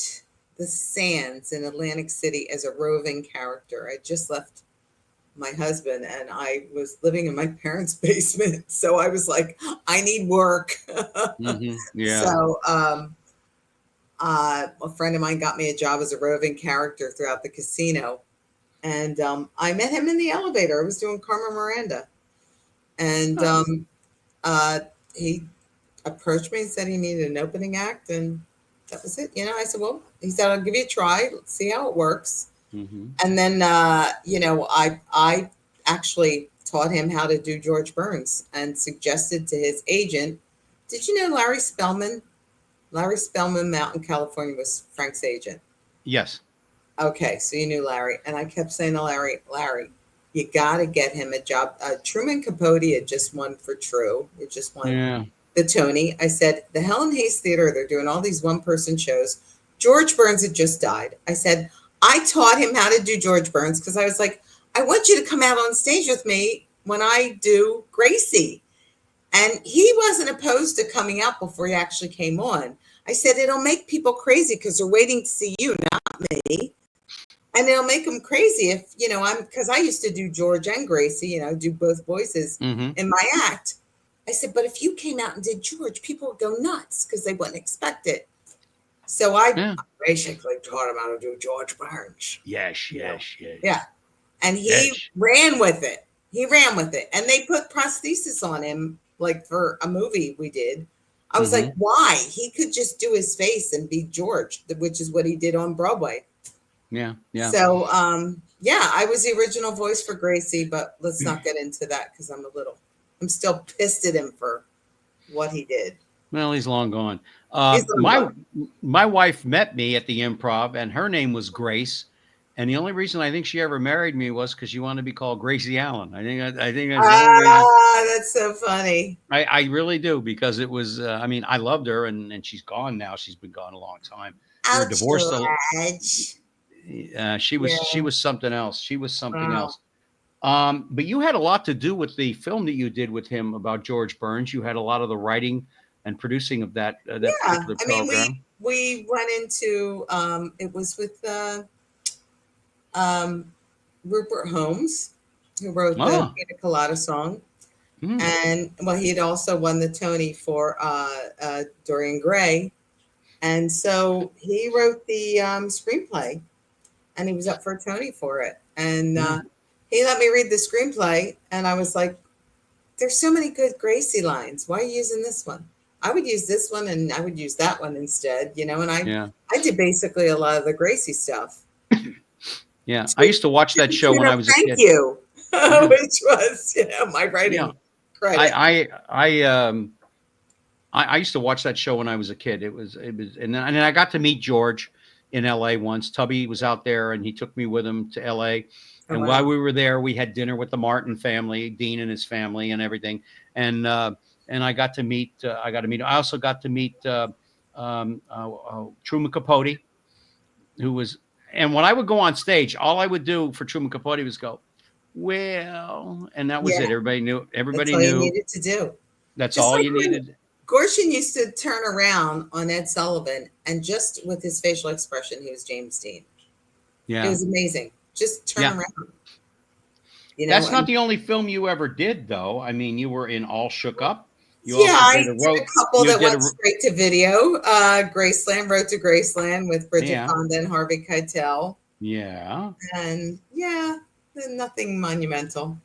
the Sands in Atlantic City as a roving character. I just left my husband and I was living in my parents' basement. So I was like, I need work. Yeah. So a friend of mine got me a job as a roving character throughout the casino. And I met him in the elevator. I was doing Carmen Miranda. And he approached me and said he needed an opening act. And that was it. I said, well, he said, I'll give you a try. Let's see how it works. And then, I actually taught him how to do George Burns and suggested to his agent, did you know Larry Spellman? Larry Spellman out in California was Frank's agent. Yes. Okay, so you knew Larry. And I kept saying to Larry, you got to get him a job. Truman Capote had just won for True. He just won the Tony. I said, the Helen Hayes Theater, they're doing all these one-person shows. George Burns had just died. I said, I taught him how to do George Burns because I was like, I want you to come out on stage with me when I do Gracie. And he wasn't opposed to coming out before he actually came on. I said, it'll make people crazy because they're waiting to see you, not me. And it'll make them crazy if, because I used to do George and Gracie, do both voices in my act. I said, but if you came out and did George, people would go nuts because they wouldn't expect it. So I basically taught him how to do George Burns. Yes. Yeah. And he ran with it. And they put prosthesis on him, like for a movie we did. I was like, why? He could just do his face and be George, which is what he did on Broadway. Yeah. So, I was the original voice for Gracie, but let's not get into that because I'm still pissed at him for what he did. Well, he's long gone. My wife met me at the Improv, and her name was Grace. And the only reason I think she ever married me was because she wanted to be called Gracie Allen. I think that's the only reason. That's so funny. I really do, because it was. I loved her, and she's gone now. She's been gone a long time. We were divorced. She was something else. She was something else. But you had a lot to do with the film that you did with him about George Burns. You had a lot of the writing and producing of that particular program. We went into it was with Rupert Holmes, who wrote the Pina Colada song. And he had also won the Tony for Dorian Gray. And so he wrote the screenplay, and he was up for a Tony for it. And he let me read the screenplay, and I was like, there's so many good Gracie lines. Why are you using this one? I would use this one, and I would use that one instead, and I did basically a lot of the Gracie stuff. Yeah, I used to watch that show when I was a kid. Thank you, which was my writing credit. I used to watch that show when I was a kid. It was, and then I got to meet George in L.A. once. Tubby was out there, and he took me with him to L.A. And while we were there, we had dinner with the Martin family, Dean and his family, and everything. And I got to meet. I also got to meet Truman Capote, who was. And when I would go on stage, all I would do for Truman Capote was go, well, and that was it. Everybody knew. Everybody That's all knew. you needed to do. That's Just all like you needed. Gorshin used to turn around on Ed Sullivan, and just with his facial expression, he was James Dean. Yeah, it was amazing. Just turn around. That's not the only film you ever did, though. I mean, you were in All Shook Up. I did a couple that went straight to video. Graceland, Road to Graceland with Bridget Fonda and Harvey Keitel. Yeah. And nothing monumental.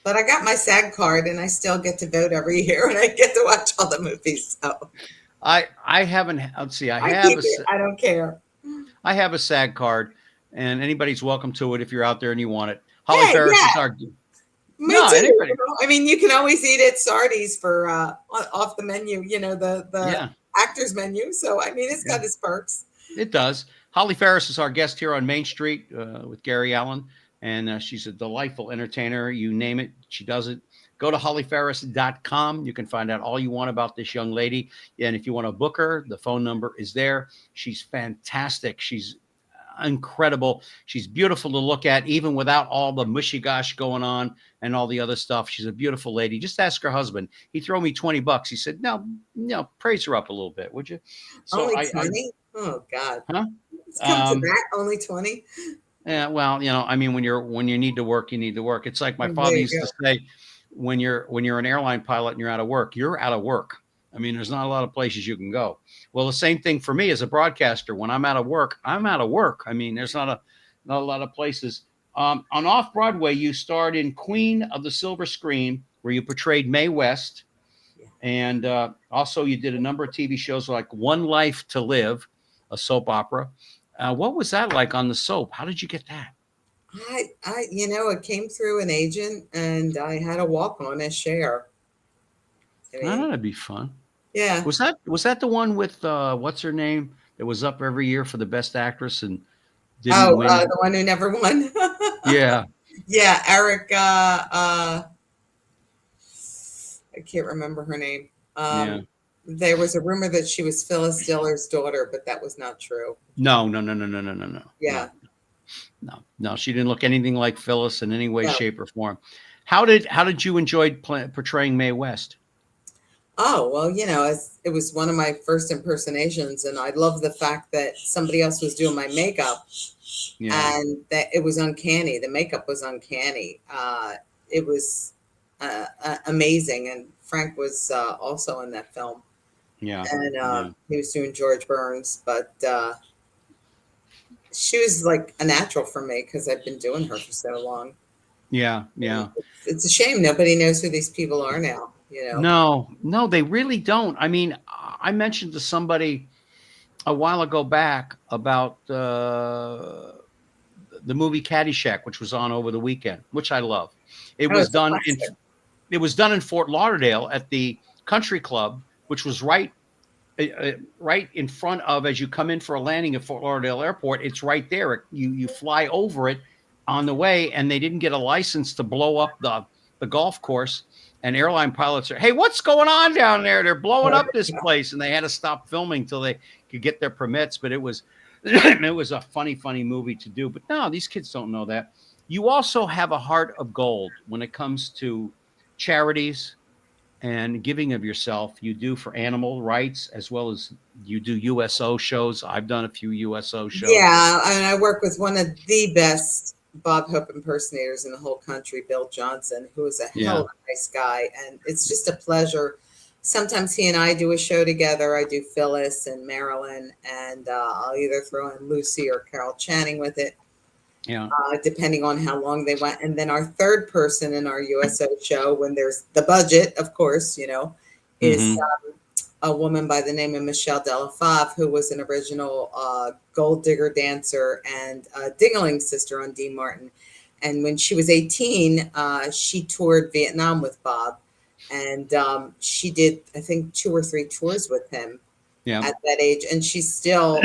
But I got my SAG card, and I still get to vote every year, and I get to watch all the movies. So I haven't. Let's see. I don't care. I have a SAG card, and anybody's welcome to it if you're out there and you want it. Holly Faris is our. Me too. Anybody. I mean, you can always eat at Sardi's for off the menu. The actors menu. So I mean, it's got its perks. It does. Holly Faris is our guest here on Main Street with Gary Allen, and she's a delightful entertainer. You name it, she does it. Go to hollyfaris.com. You can find out all you want about this young lady. And if you want to book her, the phone number is there. She's fantastic. She's incredible. She's beautiful to look at, even without all the mushy gosh going on and all the other stuff. She's a beautiful lady. Just ask her husband. He threw me $20. He said, no, praise her up a little bit, would you? So Only 20? Oh God. Huh? It's come to that, only 20? Yeah, well, I mean, when you need to work, you need to work. It's like my father used to say, when you're an airline pilot and you're out of work, you're out of work. I mean, there's not a lot of places you can go. Well, the same thing for me as a broadcaster. When I'm out of work, I'm out of work. I mean, there's not a lot of places. On Off-Broadway, you starred in Queen of the Silver Screen, where you portrayed Mae West. And also you did a number of TV shows like One Life to Live, a soap opera. What was that like on the soap? How did you get that? It came through an agent, and I had a walk on as Cher. That'd be fun. Yeah. Was that the one with what's her name that was up every year for the best actress and didn't win? The one who never won. Yeah. Yeah, Erica. I can't remember her name. There was a rumor that she was Phyllis Diller's daughter, but that was not true. No. Yeah. No, she didn't look anything like Phyllis in any way, shape, or form. How did you enjoy portraying Mae West? Oh, well, it was one of my first impersonations, and I love the fact that somebody else was doing my makeup, and that it was uncanny. The makeup was uncanny. It was amazing, and Frank was also in that film. Yeah. And he was doing George Burns, but she was like a natural for me because I've been doing her for so long. Yeah. It's a shame nobody knows who these people are now. No, they really don't. I mean, I mentioned to somebody a while ago back about the movie Caddyshack, which was on over the weekend, which I love. It was done in Fort Lauderdale at the Country Club, which was right in front of, as you come in for a landing at Fort Lauderdale Airport. It's right there. You fly over it on the way, and they didn't get a license to blow up the golf course. And airline pilots are, hey, what's going on down there? They're blowing up this place. And they had to stop filming till they could get their permits. But it was a funny movie to do. But no, these kids don't know that. You also have a heart of gold when it comes to charities and giving of yourself. You do for animal rights, as well as you do USO shows. I've done a few USO shows. Yeah, and I work with one of the best Bob Hope impersonators in the whole country, Bill Johnson, who is a hell of a nice guy. And it's just a pleasure. Sometimes he and I do a show together. I do Phyllis and Marilyn, and I'll either throw in Lucy or Carol Channing with it. Yeah. Depending on how long they went. And then our third person in our USO show, when there's the budget, of course, is a woman by the name of Michelle Delafave, who was an original gold digger dancer and Dingaling sister on Dean Martin. And when she was 18, she toured Vietnam with Bob. And she did, I think, 2 or 3 tours with him at that age. And she's still...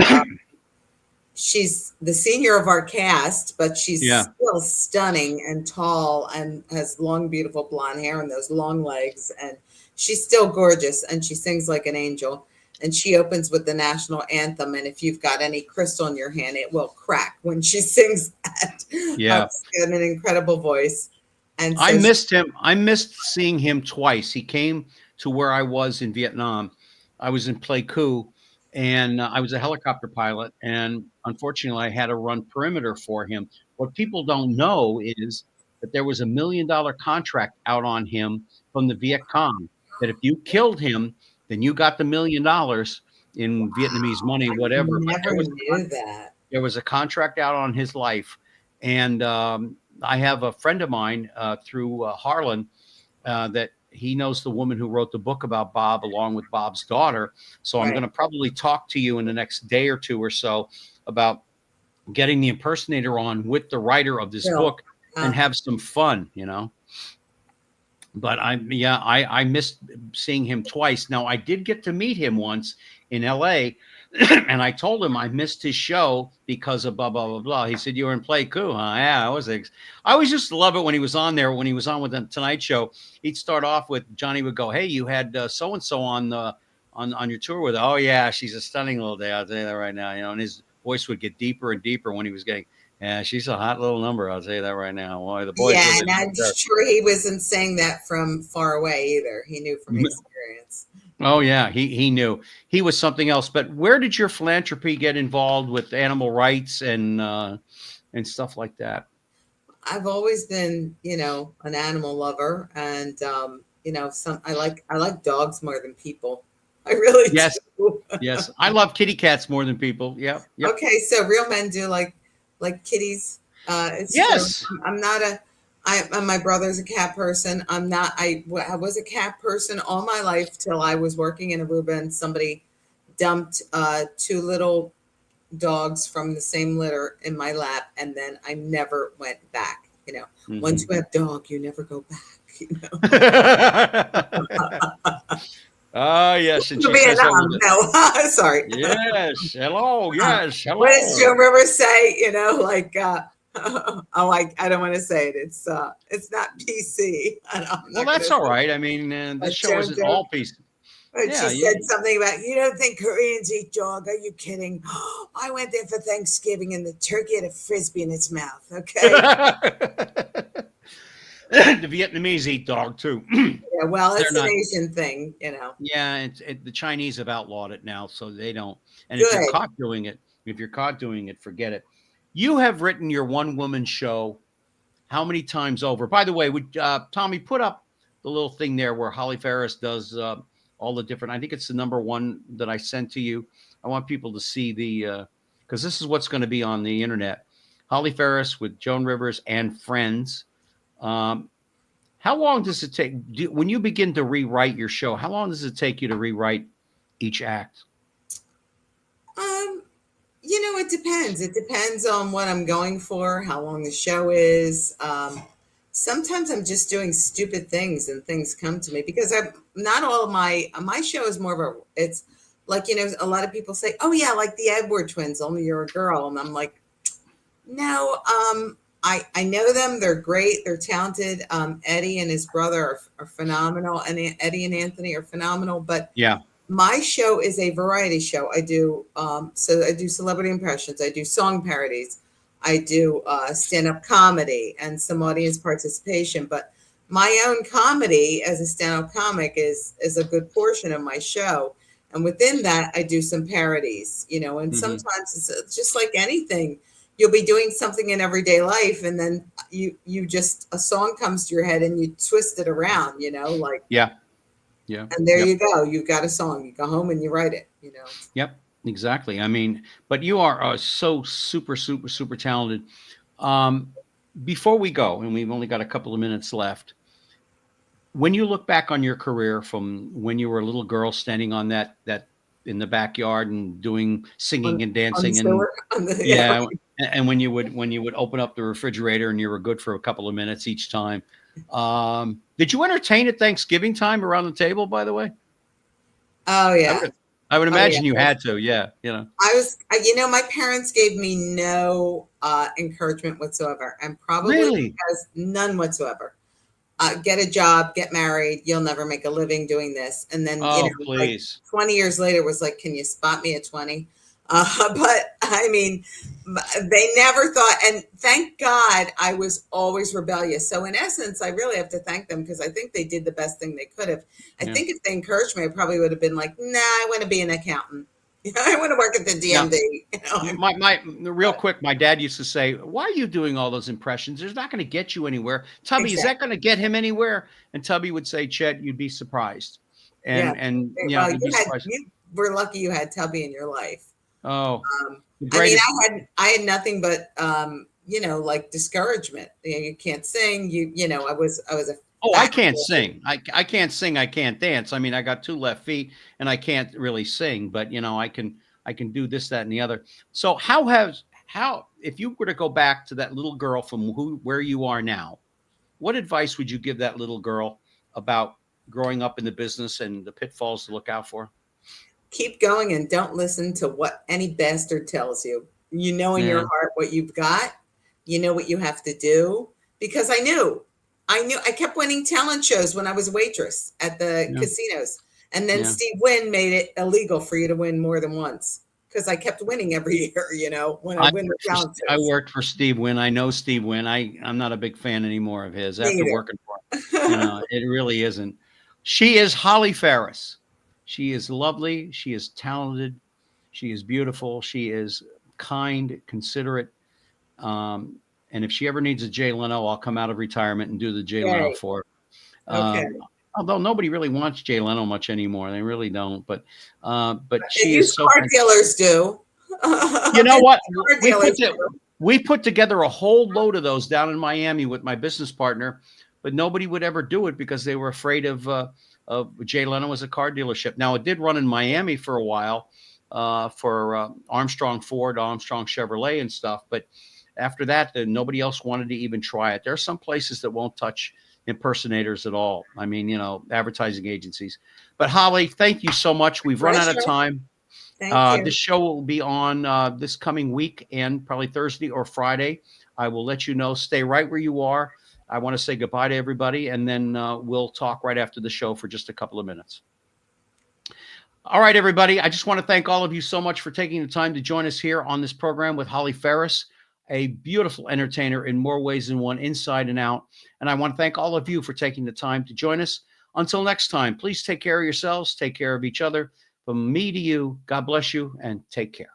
she's the senior of our cast, but she's still stunning and tall and has long, beautiful blonde hair and those long legs. And she's still gorgeous, and she sings like an angel. And she opens with the national anthem. And if you've got any crystal in your hand, it will crack when she sings that. Yeah. She's got an incredible voice. And so I missed him. I missed seeing him twice. He came to where I was in Vietnam. I was in Pleiku. And I was a helicopter pilot, and unfortunately, I had to run perimeter for him. What people don't know is that there was $1 million contract out on him from the Viet Cong, that if you killed him, then you got the $1 million in Vietnamese money, whatever. I never knew that. There was a contract out on his life. And I have a friend of mine through Harlan that he knows the woman who wrote the book about Bob, along with Bob's daughter. So I'm going to probably talk to you in the next day or two or so about getting the impersonator on with the writer of this book and have some fun, But I missed seeing him twice. Now, I did get to meet him once in LA And I told him I missed his show because of blah blah blah blah. He said, "You were in Play Cool, huh?" Yeah, I was. I always used to love it when he was on there. When he was on with the Tonight Show, he'd start off with Johnny would go, "Hey, you had so and so on the on your tour with her." "Oh yeah, she's a stunning little day. I'll tell you that right now." You know, and his voice would get deeper and deeper when he was getting. Yeah, she's a hot little number. I'll tell you that right now. Boy, the boys. Yeah, Really and I'm sure he wasn't saying that from far away either. He knew from experience. Oh yeah, he knew he was something else. But where did your philanthropy get involved with animal rights and stuff like that? I've always been, an animal lover, and I like dogs more than people. I really Yes, do. yes, I love kitty cats more than people. Yep, yep. Okay, so real men do like kitties. It's Yes. true. I'm not my brother's a cat person. I'm not. I was a cat person all my life till I was working in Aruba and somebody dumped two little dogs from the same litter in my lap, and then I never went back. Once you have dog, you never go back. Oh yes, and she says Vietnam. No, sorry. yes, hello, yes, hello. What does Joan Rivers say? I don't want to say it. It's not PC. Well, that's all right. I mean, this show isn't all PC. But Yeah, she said something about, you don't think Koreans eat dog? Are you kidding? I went there for Thanksgiving and the turkey had a frisbee in its mouth. Okay. The Vietnamese eat dog too. Yeah, well, it's They're an not- Asian thing, Yeah, the Chinese have outlawed it now, so they don't. And Good. if you're caught doing it, forget it. You have written your one-woman show how many times over? By the way, would Tommy put up the little thing there where Holly Faris does all the different? I think it's the number one that I sent to you. I want people to see the because this is what's going to be on the internet. Holly Faris with Joan Rivers and friends. How long does it take when you begin to rewrite your show? How long does it take you to rewrite each act? It depends. It depends on what I'm going for, how long the show is. Sometimes I'm just doing stupid things and things come to me because I'm not all of my show is more of it's like, a lot of people say, oh yeah, like the Edward twins, only you're a girl. And I'm like, no, I know them. They're great. They're talented. Eddie and his brother are phenomenal. And Eddie and Anthony are phenomenal. But Yeah. my show is a variety show. I do I do celebrity impressions. I do song parodies. I do stand-up comedy and some audience participation. But my own comedy as a stand-up comic is a good portion of my show. And within that, I do some parodies, and sometimes it's just like anything. You'll be doing something in everyday life, and then you just a song comes to your head and you twist it around, Yeah. And there you go. You've got a song. You go home and you write it, Yep. Exactly. I mean, but you are so super, super, super talented. Before we go, and we've only got a couple of minutes left, when you look back on your career from when you were a little girl standing on that in the backyard and singing and dancing and when you would open up the refrigerator and you were good for a couple of minutes each time. Did you entertain at Thanksgiving time around the table, by the way? Oh yeah. I would imagine you had to. Yeah. My parents gave me no encouragement whatsoever, and probably Really? because none whatsoever. Get a job, get married. You'll never make a living doing this. And then, Please. like 20 years later was like, can you spot me at 20? But I mean, they never thought, and thank God I was always rebellious. So in essence, I really have to thank them because I think they did the best thing they could have. I think if they encouraged me, I probably would have been like, nah, I want to be an accountant. I want to work at the DMV. Real quick, my dad used to say, why are you doing all those impressions? There's not going to get you anywhere. Tubby, Is that going to get him anywhere? And Tubby would say, Chet, you'd be surprised. And you were lucky you had Tubby in your life. Oh, I had nothing but like discouragement. You can't sing. I was a. Oh, I can't sing. I can't sing. I can't dance. I mean, I got 2 left feet and I can't really sing, but I can do this, that, and the other. So if you were to go back to that little girl from where you are now, what advice would you give that little girl about growing up in the business and the pitfalls to look out for? keep going and don't listen to what any bastard tells you. You know in your Yeah. heart what you've got. You know what you have to do. Because I knew. I kept winning talent shows when I was a waitress at the Yeah. casinos. And then Yeah. Steve Wynn made it illegal for you to win more than once. Because I kept winning every year, you know, when I win the talent I shows. worked for Steve Wynn. I know Steve Wynn. I'm not a big fan anymore of his Me after either. working for him. You know, it really isn't. She is Holly Faris. She is lovely. She is talented. She is beautiful. She is kind, considerate. And if she ever needs a Jay Leno, I'll come out of retirement and do the Jay Leno Yay. for her. Okay. Although nobody really wants Jay Leno much anymore. They really don't. But she You is so car dealers do. You know what? Car dealers do. We put together a whole load of those down in Miami with my business partner, but nobody would ever do it because they were afraid of Jay Leno as a car dealership. Now, it did run in Miami for a while for Armstrong Ford, Armstrong Chevrolet and stuff. But after that, nobody else wanted to even try it. There are some places that won't touch impersonators at all. I mean, you know, advertising agencies. But Holly, thank you so much. We've run out of Pleasure. time. Thank you. This show will be on this coming week and probably Thursday or Friday. I will let you know. Stay right where you are. I want to say goodbye to everybody, and then we'll talk right after the show for just a couple of minutes. All right, everybody. I just want to thank all of you so much for taking the time to join us here on this program with Holly Faris, a beautiful entertainer in more ways than one, inside and out. And I want to thank all of you for taking the time to join us. Until next time, please take care of yourselves, take care of each other. From me to you, God bless you and take care.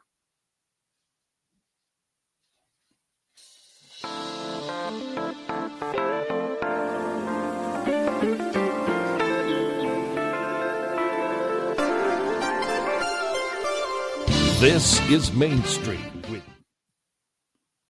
This is Main Street